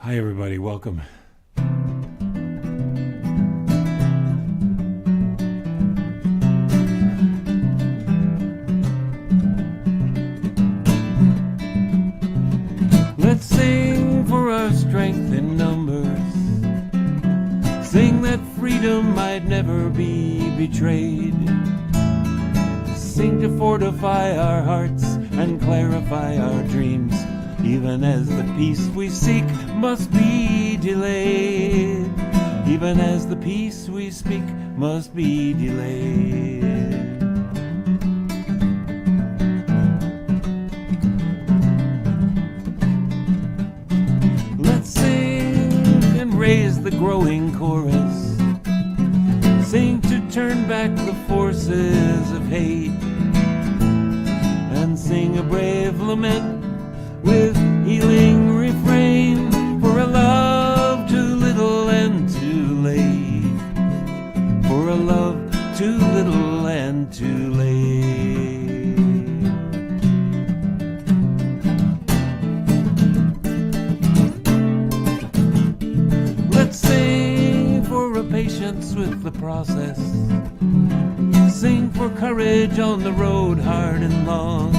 Hi everybody, welcome. Let's sing for our strength in numbers. Sing that freedom might never be betrayed. Sing to fortify our hearts and clarify our dreams, even as the peace we seek must be delayed. Even as the peace we speak must be delayed. Let's sing and raise the growing chorus. Sing to turn back the forces of hate, and sing a brave lament with healing refrain for a love too little and too late. For a love too little and too late. Let's sing for a patience with the process. Sing for courage on the road hard and long.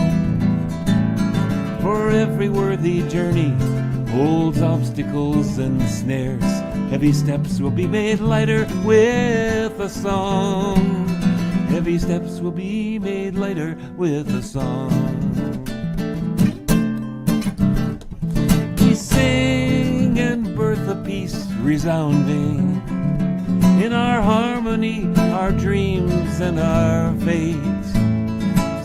For every worthy journey holds obstacles and snares. Heavy steps will be made lighter with a song. Heavy steps will be made lighter with a song. We sing and birth a peace resounding in our harmony, our dreams and our fate.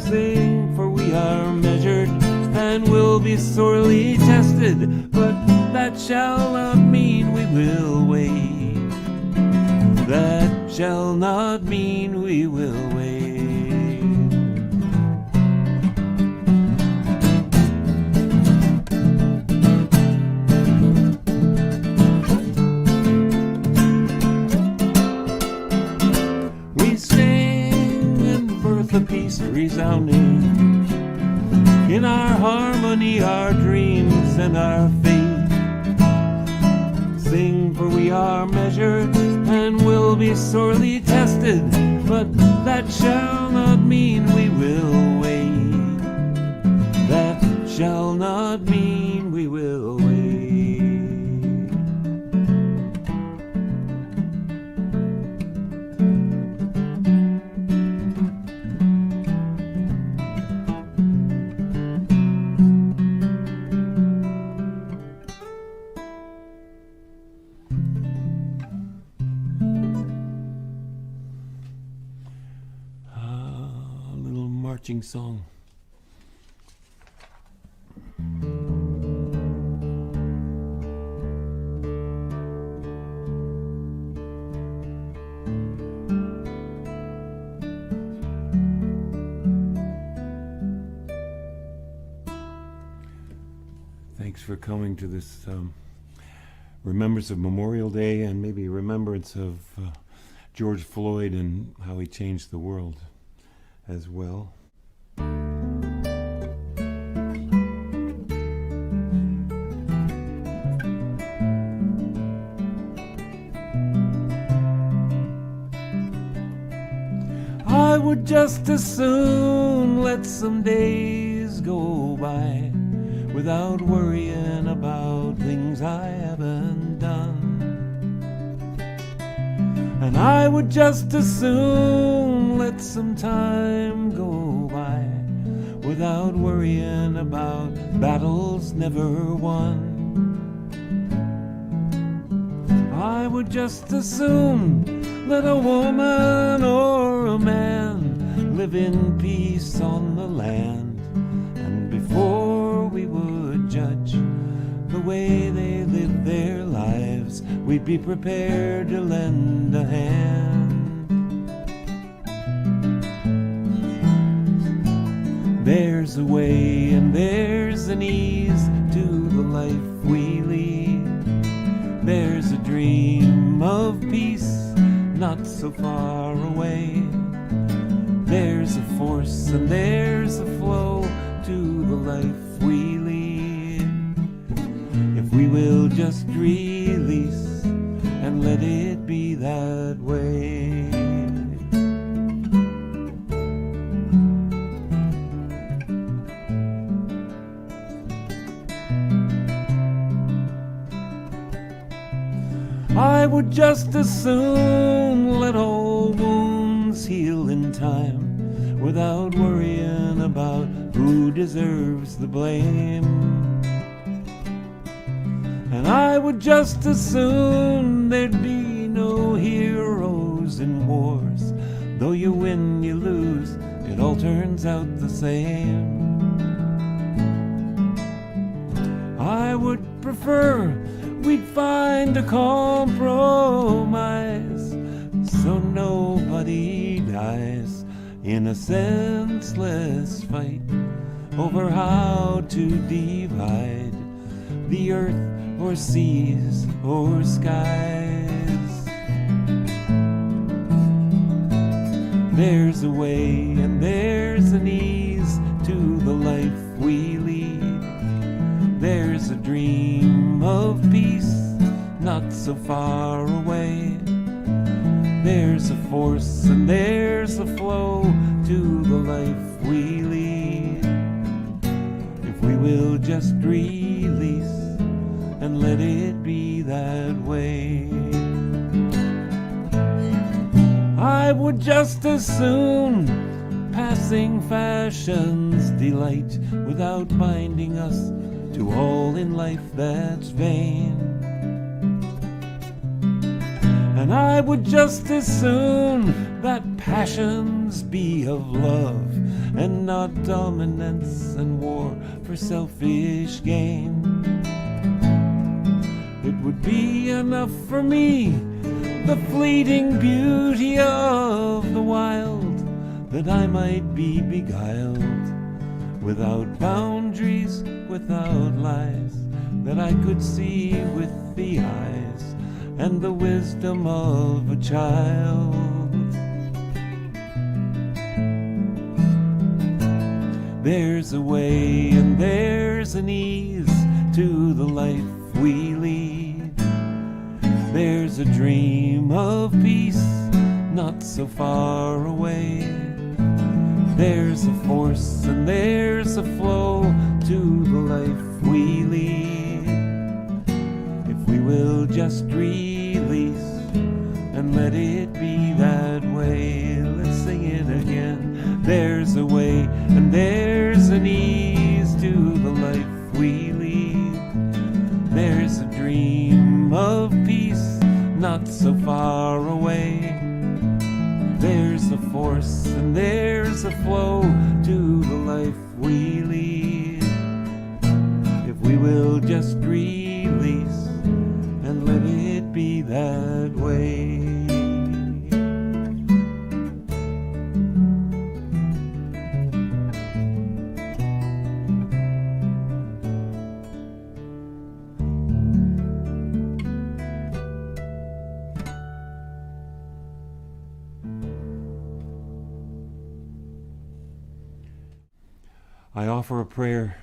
Sing, for we are measured and will be sorely tested, but that shall not mean we will wait. That shall not mean we will wait. We sing and birth a peace resounding in our harmony, our dreams and our faith. Sing, for we are measured and will be sorely tested, but that shall not mean we will wait. That shall not mean we will wait. Marching song. Thanks for coming to this remembrance of Memorial Day, and maybe remembrance of George Floyd and how he changed the world as well. I would just as soon let some days go by without worrying about things I haven't done. And I would just as soon let some time go by without worrying about battles never won. I would just as soon let a woman or a man live in peace on the land. And before we would judge the way they live their lives, we'd be prepared to lend a hand. There's a way and there's an ease to the life we lead. There's a dream of peace not so far away. There's a force and there's a flow to the life we lead. If we will just release and let it be that way. I would just as soon let old wounds heal in time without worrying about who deserves the blame. And I would just as soon there'd be no heroes in wars. Though you win, you lose, it all turns out the same. I would prefer we'd find a compromise so nobody dies in a senseless fight over how to divide the earth or seas or skies. There's a way and there's an ease to the life we lead. There's a dream of peace not so far away. There's a force and there's a flow to the life we lead. If we will just release and let it be that way. I would just as soon passing fashion's delight without binding us to all in life that's vain. And I would just as soon that passions be of love and not dominance and war for selfish gain. It would be enough for me, the fleeting beauty of the wild, that I might be beguiled without boundaries, without lies, that I could see with the eyes and the wisdom of a child. There's a way and there's an ease to the life we lead. There's a dream of peace not so far away. There's a force and there's a flow to the life we lead. If we will just release and let it be that way. Let's sing it again. There's a way and there's an ease to the life we lead. There's a dream of peace not so far away. There's a force and there's a flow to the life we lead. If we will just release and let it be that way. I offer a prayer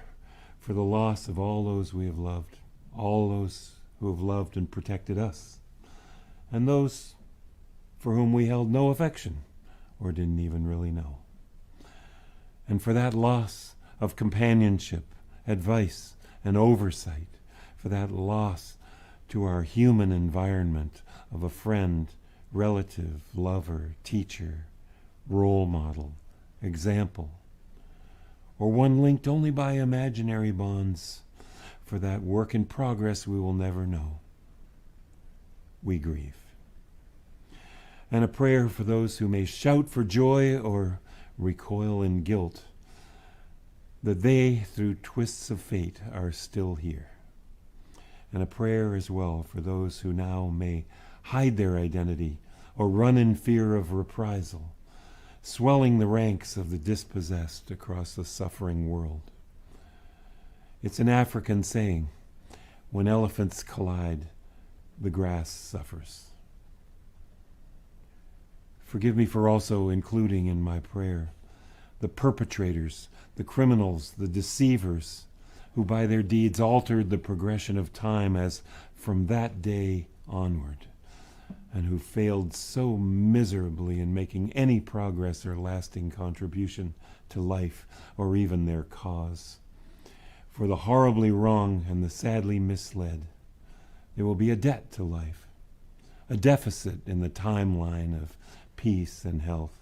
for the loss of all those we have loved, all those who have loved and protected us, and those for whom we held no affection or didn't even really know. And for that loss of companionship, advice, and oversight, for that loss to our human environment of a friend, relative, lover, teacher, role model, example, or one linked only by imaginary bonds, for that work in progress we will never know. We grieve. And a prayer for those who may shout for joy or recoil in guilt, that they, through twists of fate, are still here. And a prayer as well for those who now may hide their identity or run in fear of reprisal, swelling the ranks of the dispossessed across the suffering world. It's an African saying, when elephants collide, the grass suffers. Forgive me for also including in my prayer the perpetrators, the criminals, the deceivers, who by their deeds altered the progression of time as from that day onward, and who failed so miserably in making any progress or lasting contribution to life or even their cause. For the horribly wrong and the sadly misled, there will be a debt to life, a deficit in the timeline of peace and health,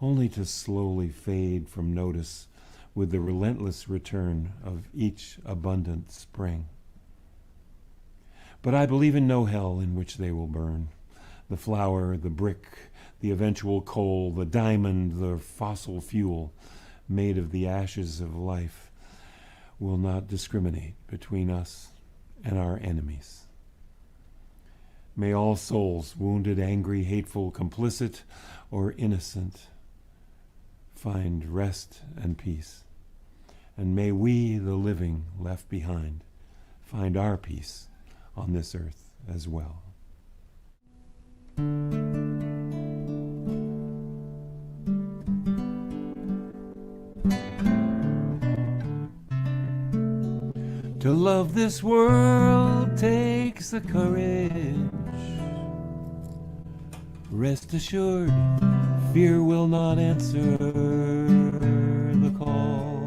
only to slowly fade from notice with the relentless return of each abundant spring. But I believe in no hell in which they will burn. The flower, the brick, the eventual coal, the diamond, the fossil fuel made of the ashes of life will not discriminate between us and our enemies. May all souls, wounded, angry, hateful, complicit, or innocent, find rest and peace. And may we, the living left behind, find our peace on this earth as well. To love this world takes the courage. Rest assured, fear will not answer the call.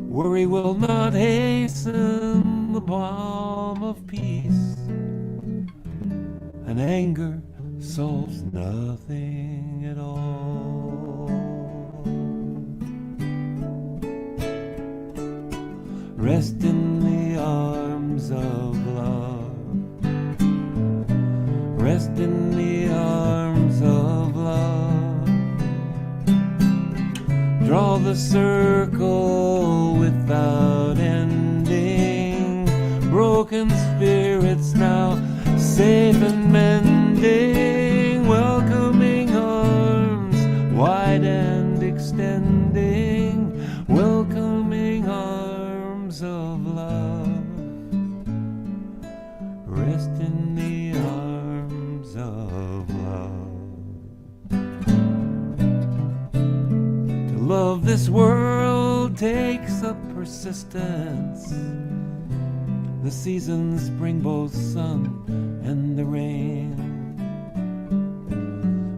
Worry will not hasten the balm of peace, and anger solves nothing at all. Rest in the arms of love. Rest in the arms of love. Draw the circle without ending. Broken spirits now safe and mending. Welcoming arms wide and extending. Welcoming arms of love. Rest in the arms of love. To love this world takes a persistence. The seasons bring both sun and the rain.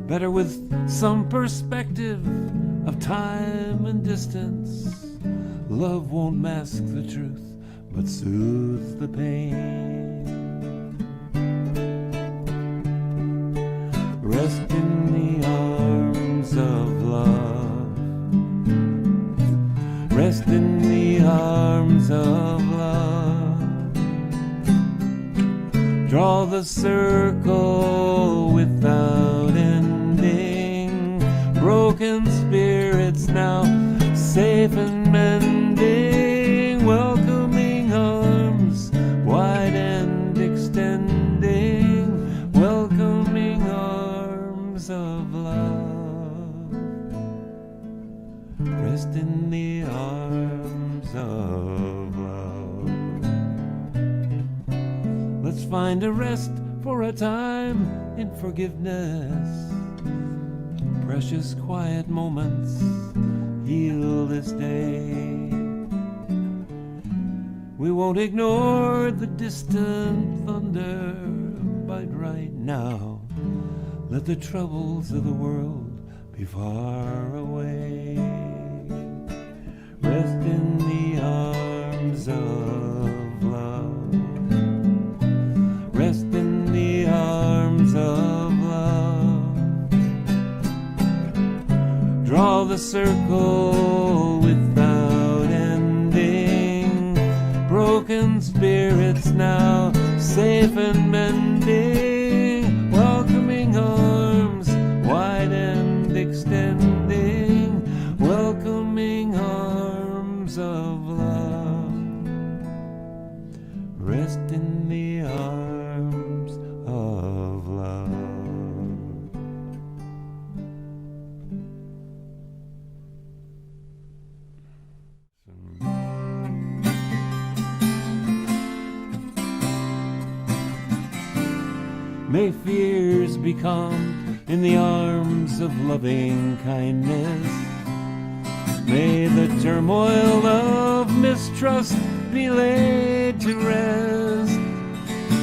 Better with some perspective of time and distance. Love won't mask the truth, but soothes the pain. Rest in the arms of love. Rest in the arms of love. Draw the circle without ending. Broken spirits now safe and mending. Welcoming arms wide and extending. Welcoming arms of love. Rest in the arms of love. Let's find a rest for a time in forgiveness. Precious quiet moments heal this day. We won't ignore the distant thunder, but right now let the troubles of the world be far away. Rest in the arms of love. Rest in the arms of love. Draw the circle without ending. Broken spirits now safe and mending. Welcoming arms wide and extending. Welcoming arms of love. Rest in the arms of love. May fears be calmed in the arms of loving kindness. May the turmoil of mistrust be laid to rest.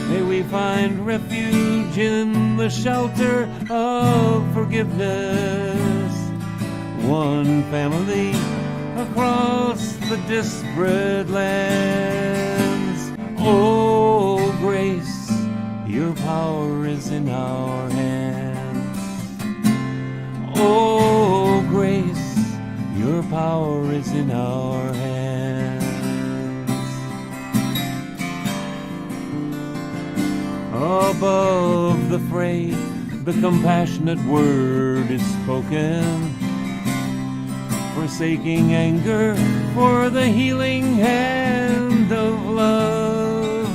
May we find refuge in the shelter of forgiveness. One family across the disparate lands. Oh, grace, your power is in our hands. Oh, grace, your power is in our hands. Above the fray, the compassionate word is spoken, forsaking anger for the healing hand of love,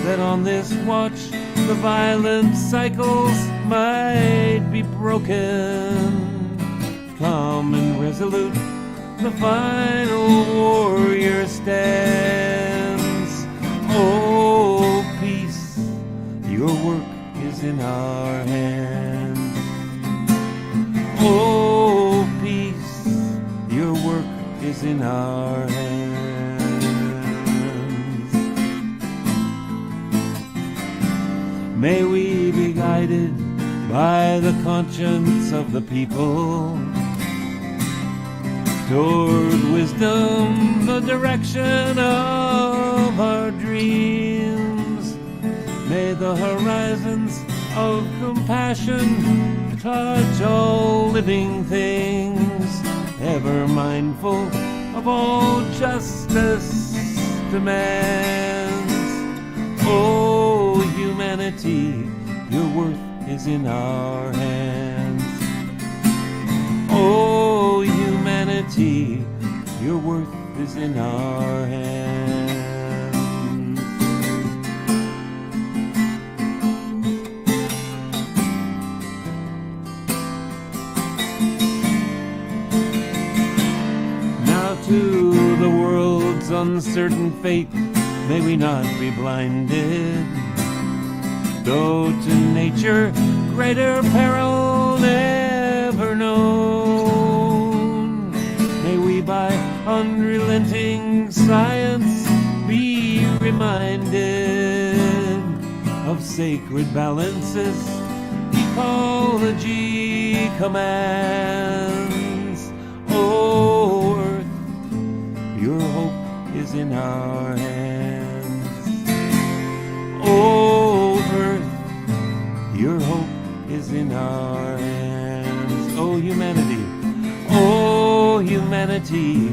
that on this watch the violent cycles might be broken. Calm and resolute, the final warrior stands. Oh, peace, your work is in our hands. Oh, peace, your work is in our hands. May we be guided by the conscience of the people toward wisdom, the direction of our dreams. May the horizons of compassion touch all living things, ever mindful of all justice demands. Oh, humanity, your worth is in our hands. Oh, humanity, your worth is in our hands. Now to the world's uncertain fate, may we not be blinded, though to nature greater peril never known. May we by unrelenting science be reminded of sacred balances ecology commands. Oh, earth, your hope is in our hands. Oh, earth, your hope is in our hands. Oh, humanity, oh, humanity,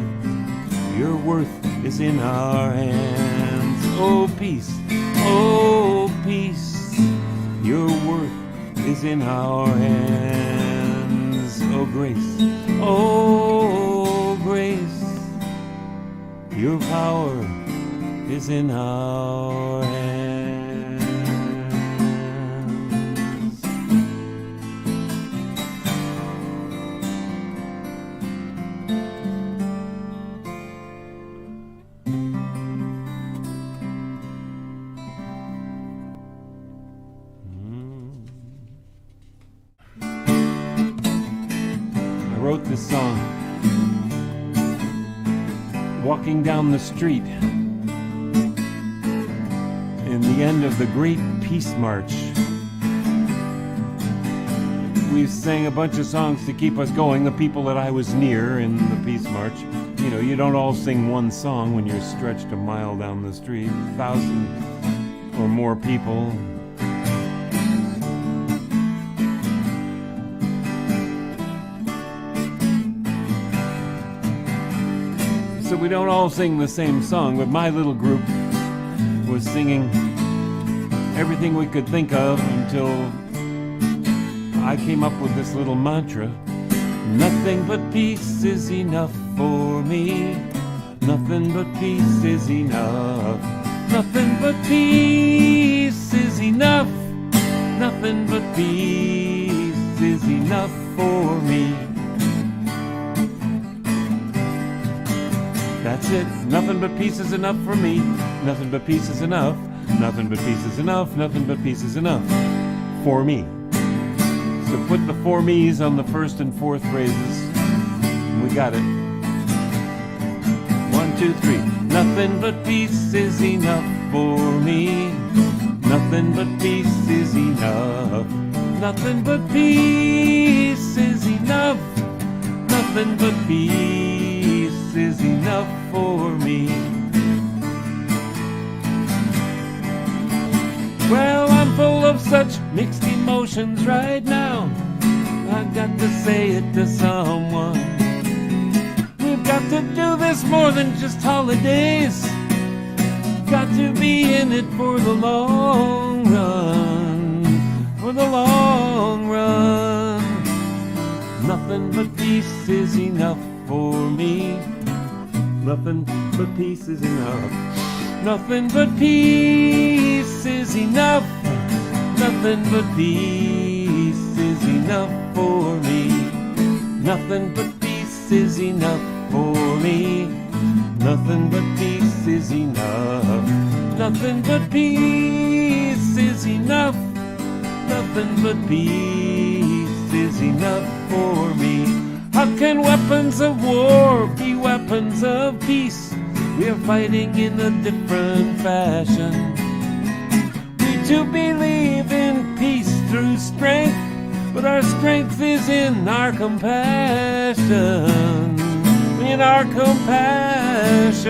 your worth is in our hands. Oh, peace, your worth is in our hands. Oh, grace, your power is in our hands. I wrote this song walking down the street in the end of the Great Peace March. We sang a bunch of songs to keep us going, the people that I was near in the Peace March. You know, you don't all sing one song when you're stretched a mile down the street, 1,000 or more people. So we don't all sing the same song, but my little group was singing everything we could think of until I came up with this little mantra. Nothing but peace is enough for me. Nothing but peace is enough. Nothing but peace is enough. Nothing but peace is enough for me. That's it. Nothing but peace is enough for me. Nothing but peace is enough. Nothing but peace is enough. Nothing but peace is enough for me. So put the four me's on the first and fourth phrases. We got it. 1, 2, 3. Nothing but peace is enough for me. Nothing but peace is enough. Nothing but peace is enough. Nothing but peace is enough for me. Well, I'm full of such mixed emotions right now. I got to say it to someone. We've got to do this more than just holidays. Got to be in it for the long run. For the long run. Nothing but peace is enough for me. Nothing but peace is enough. Nothing but peace is enough. Nothing but peace is enough for me. Nothing but peace is enough for me. Nothing but peace is enough. Nothing but peace is enough. Nothing but peace is enough for me. How can weapons of war be weapons of peace? We are fighting in a different fashion. We do believe in peace through strength, but our strength is in our compassion. In our compassion.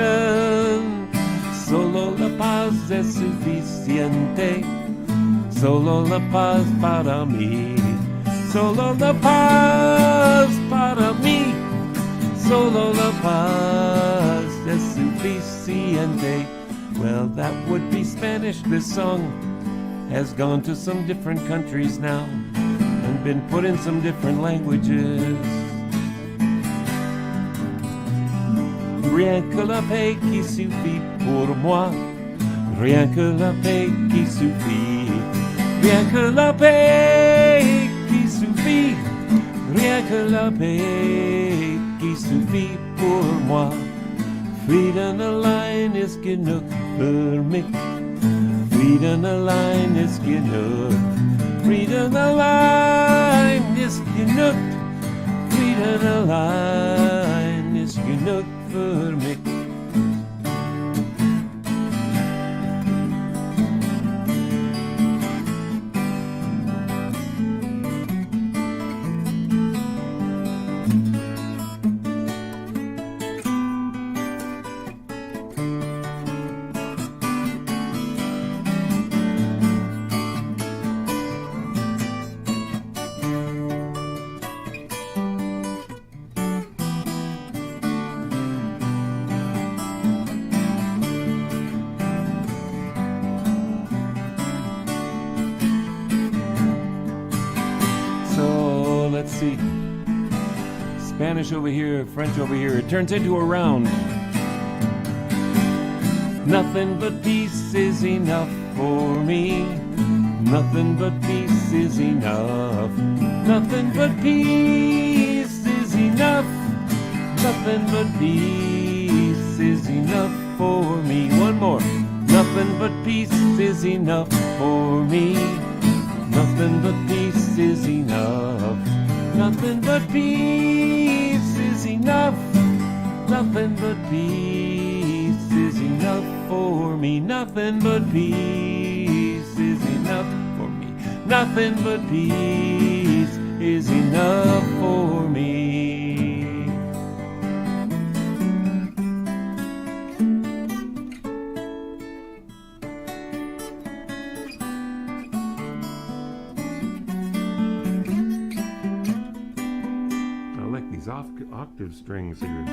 Solo la paz es suficiente. Solo la paz para mí. Solo la paz para mí. Solo la paz es suficiente. Well, that would be Spanish. This song has gone to some different countries now and been put in some different languages. Rien que la paix qui suffit pour moi. Rien que la paix qui suffit. Rien que la paix qui suffit. Rien que la paix qui suffit pour moi. Frieden allein ist genug für mich. Frieden allein ist genug. Frieden allein ist genug. Frieden allein ist genug für mich. Let's see. Spanish over here, French over here. It turns into a round. Nothing but peace is enough for me. Nothing but peace is enough. Nothing but peace is enough. Nothing but peace is enough for me. One more. Nothing but peace is enough for me. Nothing but peace is enough. Nothing but peace is enough. Nothing but peace is enough for me. Nothing but peace is enough for me. Nothing but peace is enough for me. These octave strings here.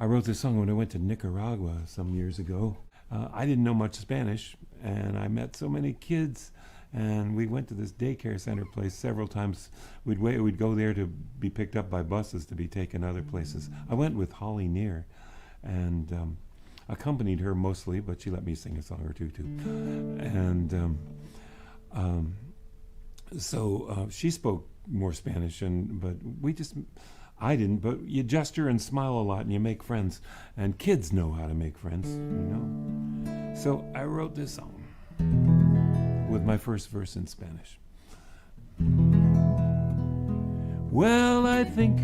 I wrote this song when I went to Nicaragua some years ago. I didn't know much Spanish, and I met so many kids, and we went to this daycare center place several times. We'd go there to be picked up by buses to be taken other places. I went with Holly Near, and accompanied her mostly, but she let me sing a song or two too. And so she spoke more Spanish, but I didn't, but you gesture and smile a lot and you make friends, and kids know how to make friends, So I wrote this song with my first verse in Spanish. Well, I think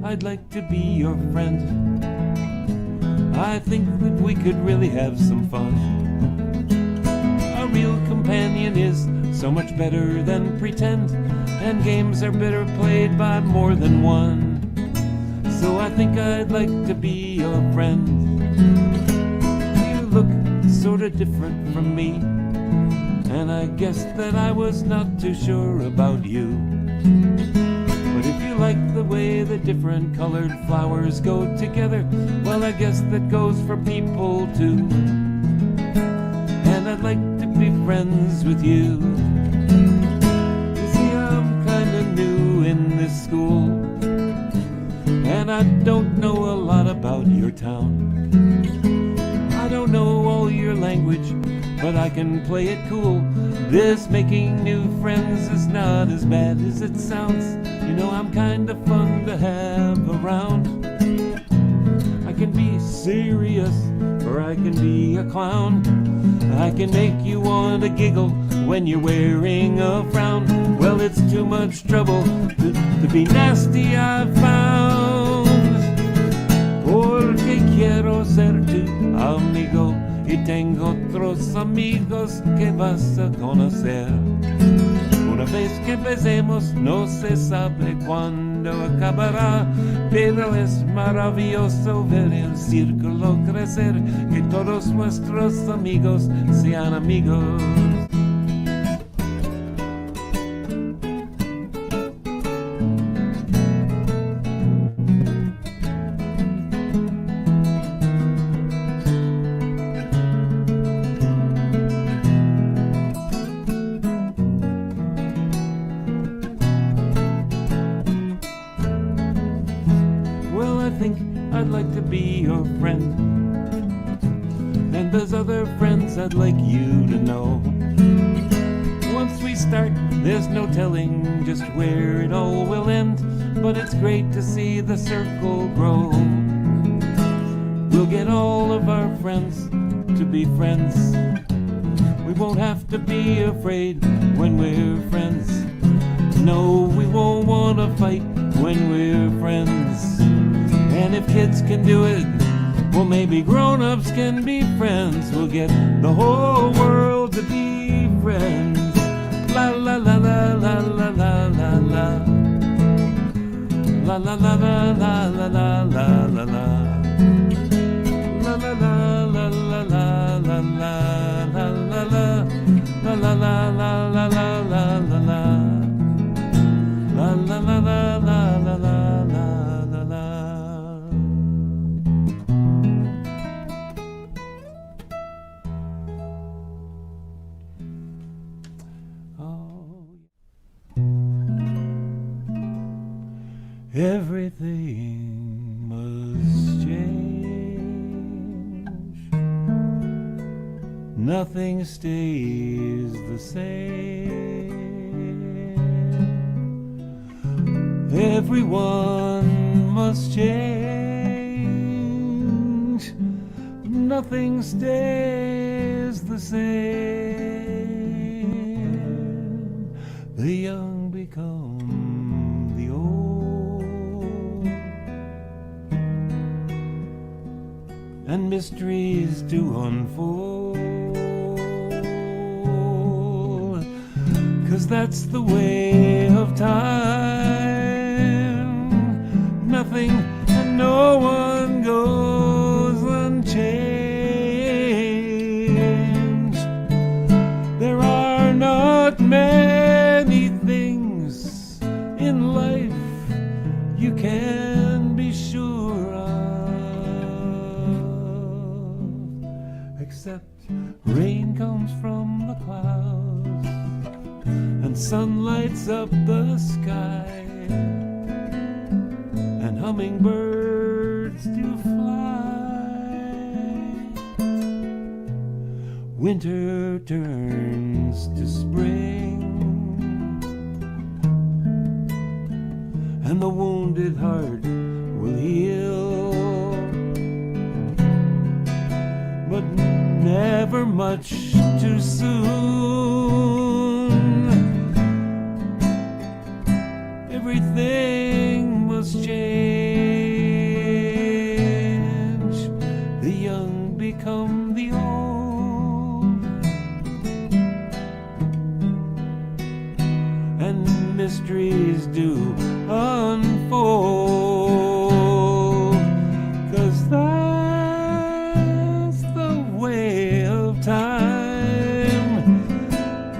I'd like to be your friend. I think that we could really have some fun. A real companion is so much better than pretend, and games are better played by more than one. So I think I'd like to be your friend. You look sort of different from me, and I guess that I was not too sure about you. But if you like the way the different colored flowers go together, well, I guess that goes for people too. And I'd like to be friends with you. You see, I'm kinda new in this school, and I don't know a lot about your town. I don't know all your language, but I can play it cool. This making new friends is not as bad as it sounds. I'm kinda fun to have around. I can be serious, or I can be a clown. I can make you want to giggle when you're wearing a frown. Well, it's too much trouble to be nasty, I've found. Porque quiero ser tu amigo, y tengo otros amigos que vas a conocer. Una vez que empecemos, no se sabe cuándo acabará, pero es maravilloso ver el círculo crecer, que todos nuestros amigos sean amigos. I'd like to be your friend, and there's other friends I'd like you to know. Once we start, there's no telling just where it all will end, but it's great to see the circle grow. We'll get all of our friends to be friends. We won't have to be afraid when we're friends. No, we won't want to fight when we're friends. And if kids can do it, well, maybe grown-ups can be friends. We'll get the whole world to be friends. La la la la la la la la la. La la la la la la la la la la. La la la la la la la la la la la. La la la la la la la la la. La la la la la la la. Everything must change. Nothing stays the same. Everyone must change. Nothing stays the same. The young become the old, and mysteries to unfold, 'cause that's the way of time. Nothing and no one goes unchanged. There are not many things in life you can be sure of. except rain comes from the clouds and sun lights up the sky and hummingbirds do fly. Winter turns to spring and the wounded heart will heal, but never much too soon. Everything must change. The young become the old, and mysteries do unfold, 'cause that's the way of time.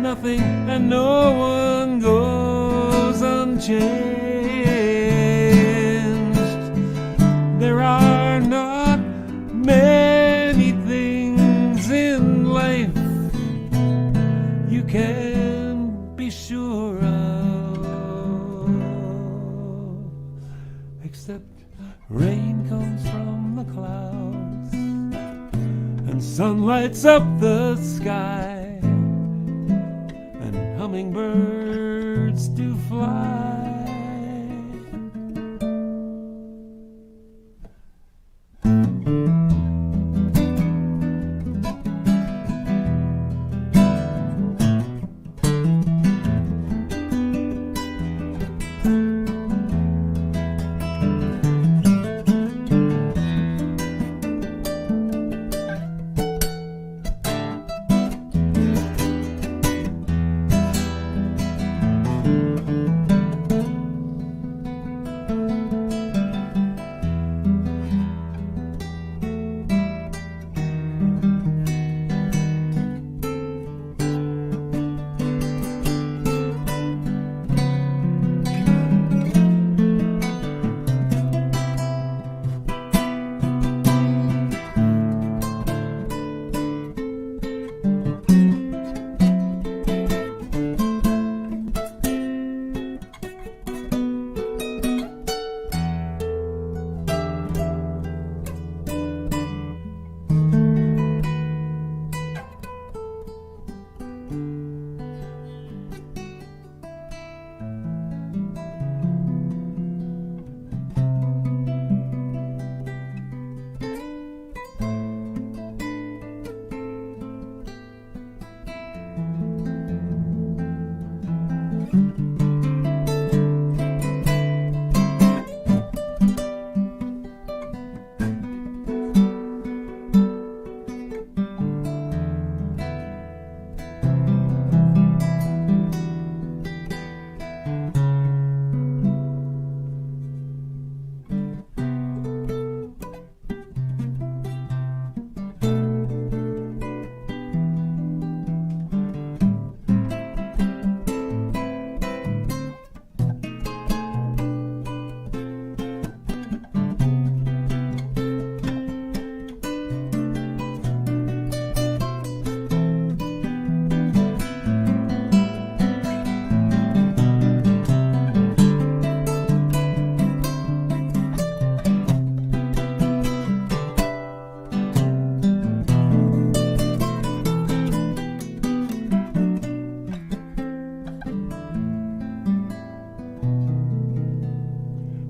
Nothing and no one goes unchanged. There are not many things in life you can be sure of, except rain comes from the clouds and sun lights up the sky and hummingbirds do fly.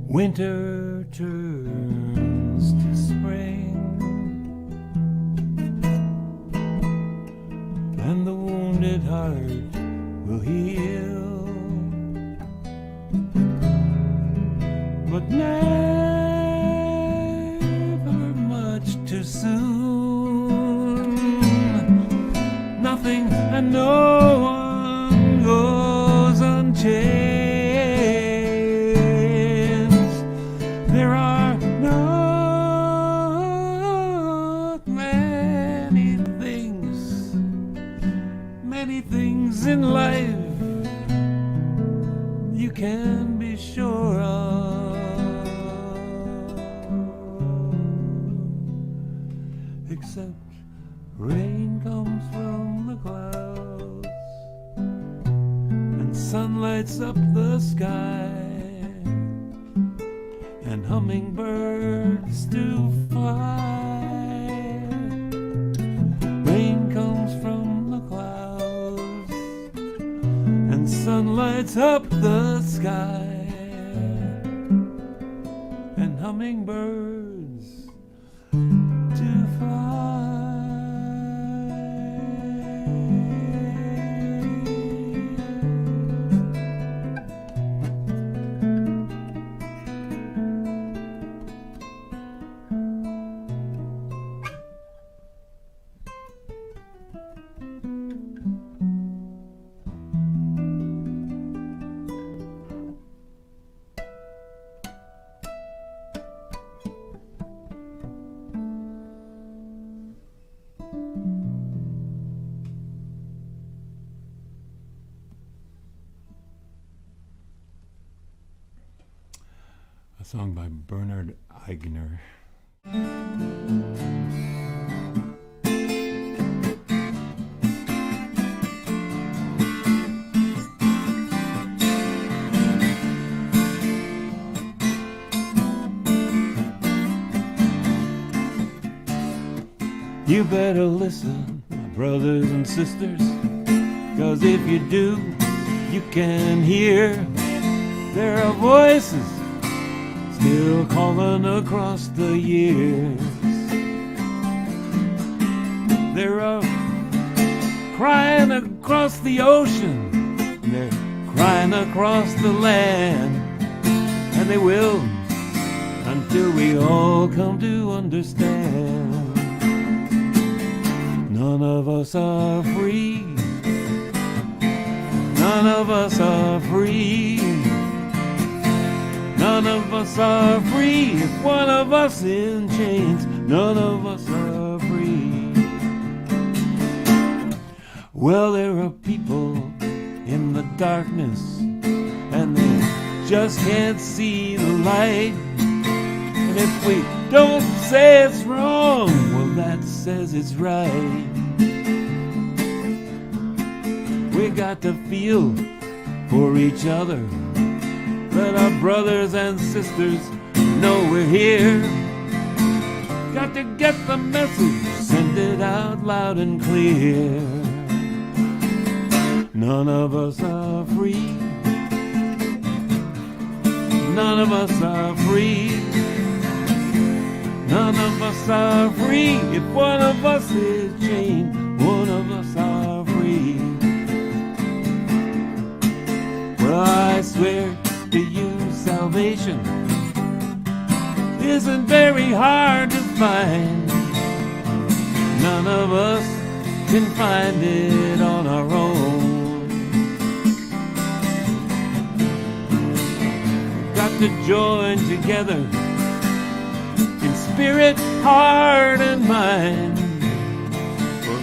Winter turns to spring, and the wounded heart will heal, but never much too soon. Nothing and no one goes unchanged. There are not many things in life you can be sure of, except rain lights up the sky, and hummingbirds do fly. Rain comes from the clouds, and sun lights up the sky, and hummingbirds do fly. A song by Bernard Eigner. You better listen, my brothers and sisters, 'cause if you do, you can hear there are voices still calling across the years. They're crying across the ocean, and they're crying across the land, and they will until we all come to understand. None of us are free. None of us are free. None of us are free. If one of us in chains, none of us are free. Well, there are people in the darkness, and they just can't see the light. And if we don't say it's wrong, well, that says it's right. We got to feel for each other. Let our brothers and sisters know we're here. Got to get the message, send it out loud and clear. None of us are free. None of us are free. None of us are free. If one of us is chained, one of us are free. Well, I swear to you, salvation isn't very hard to find. None of us can find it on our own. Got to join together in spirit, heart, and mind. For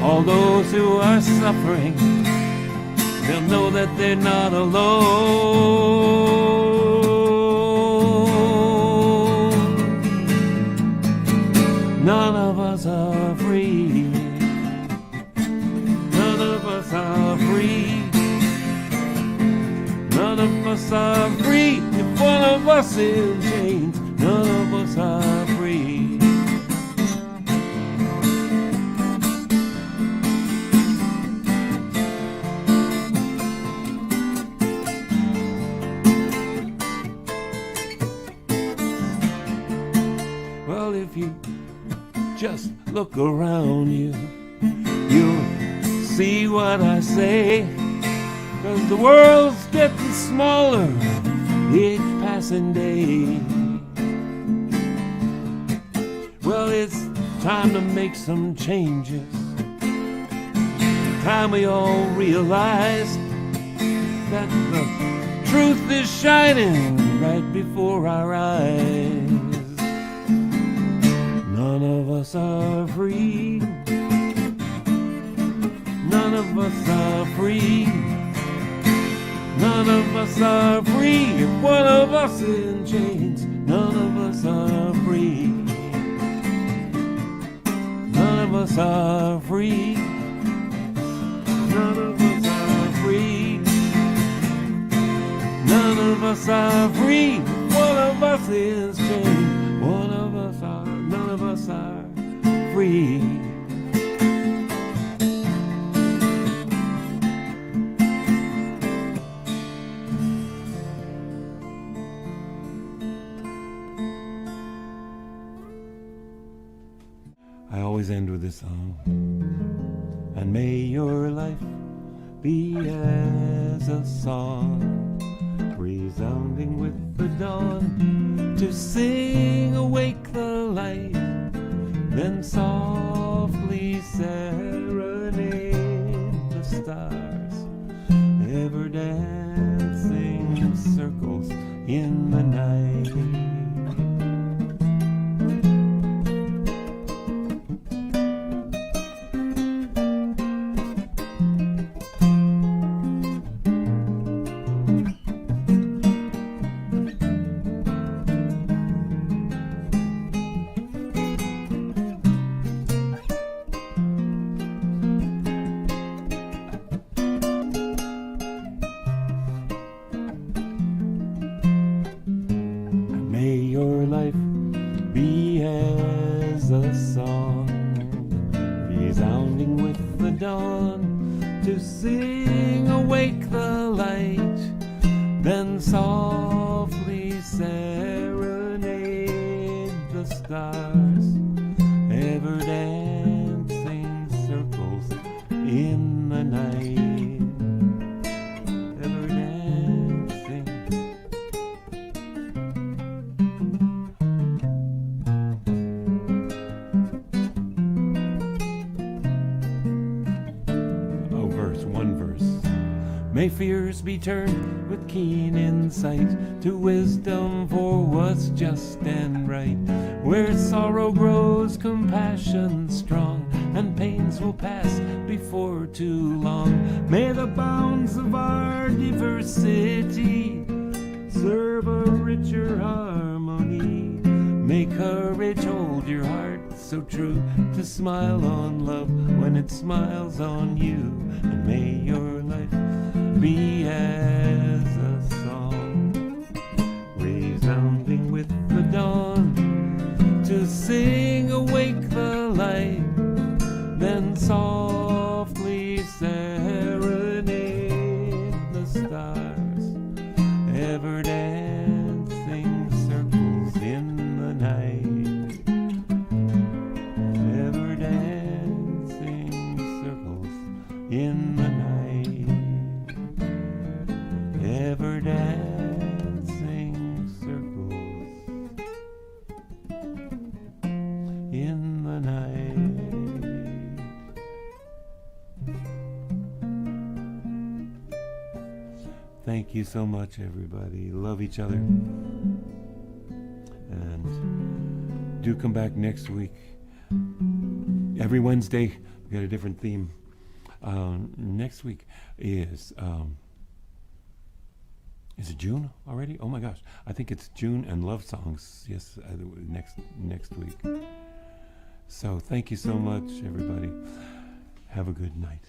all those who are suffering, they'll know that they're not alone. None of us are free. None of us are free. None of us are free. If one of us is in chains, none of us are free. Well, if you just look around you, you'll see what I say. 'Cause the world's getting smaller each passing day. Well, it's time to make some changes. Time we all realize that the truth is shining right before our eyes. None of us are free. None of us are free. None of us are free. If one of us in chains, none of us are free. None of us are free. None of us are free. us are free, one of us is chained, one of us are, none of us are free. I always end with this song. And may your life be as a song, resounding with the dawn, to sing awake the light, then softly serenade the stars, ever dancing circles in the night. May your life be as a song, resounding with the dawn, to sing awake the light, then softly serenade the stars, ever dancing circles in the night. Ever dancing. One verse. May fears be turned with keen insight to wisdom for what's just and right. Where sorrow grows, compassion strong, and pains will pass before too long. May the bounds of our diversity serve a richer harmony. May courage hold your heart so true to smile on love when it smiles on you. And may your life be as a song, resounding with the dawn, to sing awake the light, then softly serenade the stars, ever dancing circles in the night. Ever dancing circles in the night. Ever dancing circles in the night. Thank you so much, everybody. Love each other. And do come back next week. Every Wednesday, we got a different theme. Next week is it June already? Oh my gosh, I think it's June and love songs. Yes, next week. So thank you so much, everybody. Have a good night.